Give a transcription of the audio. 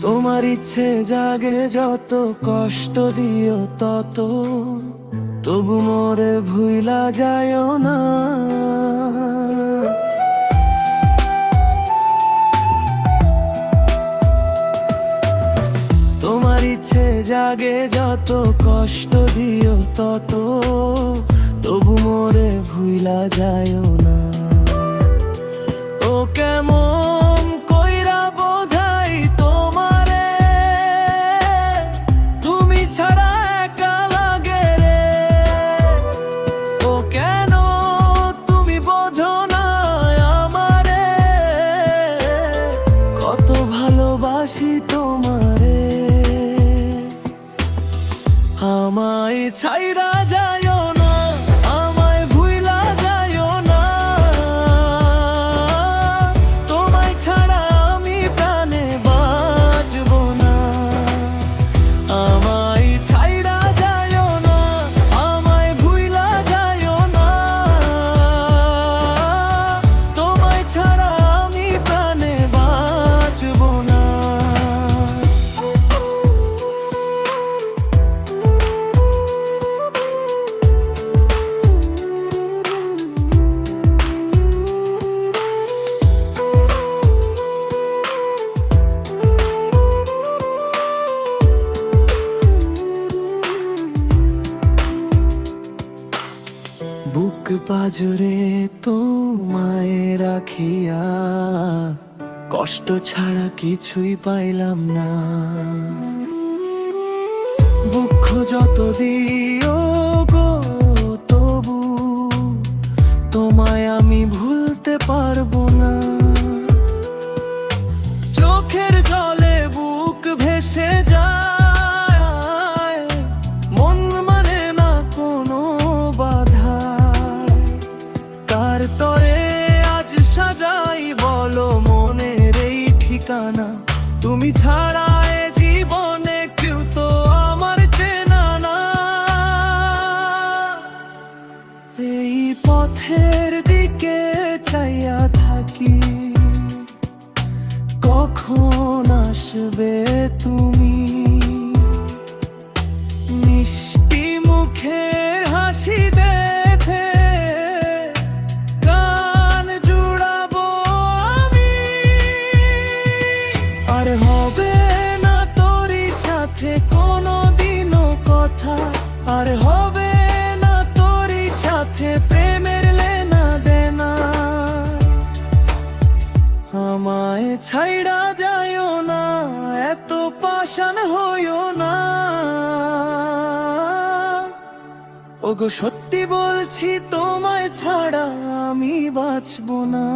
তোমার ইচ্ছে জাগে যত, কষ্ট দিও তত, তবু মোরে ভুইলা যায়ও না। তোমার ইচ্ছে জাগে যত, কষ্ট দিও তত, তবু মোরে ভুইলা যায়ও না। ও কেমন কইরা বোঝাই তোমারে, তুমি ছাড়া একা লাগে রে। ও কেন তুমি বোঝো না আমারে, কত ভালোবাসি তোমারে। আমায় ছাইরা যায়ও না, আমায় ভুইলা যায়ও না। তোমায় ছাড়া আমি প্রাণে বাঁচব না। আমায় ছাইরা যায়ও না, আমায় ভুইলা যায়ও না। তোমায় ছাড়া আমি প্রাণে বাঁচব না। বুক পাজরে তোমায় রাখিয়া, কষ্ট ছাড়া কিছুই পাইলাম না। দুঃখ যত দিও গো তবু, তোমায় আমি ভুলতে পারবো না। চোখের জলে বুক ভেসে যায়, মন মানে না কোনো বাধা। কার তরে আজ সাজাই বলো মনের এই ঠিকানা, তুমি ছাড়া এ জীবনে কেউ তো আমার চেনা না। এই পথের দিকে চাইয়া থাকি, কখন আসবে তুমি। মিষ্টি মুখের হাসি দেখে গান জুড়াবো আমি। আর হবে না তোরই সাথে কোনোদিনও কথা, আর হবে না তোরই সাথে প্রেমের লেনা দেনা। আমায় ছাইড়া যায়ও না, এত পাষাণ হইও না। ওগো সত্যি বলছি তোমায় ছাড়া আমি বাঁচব না।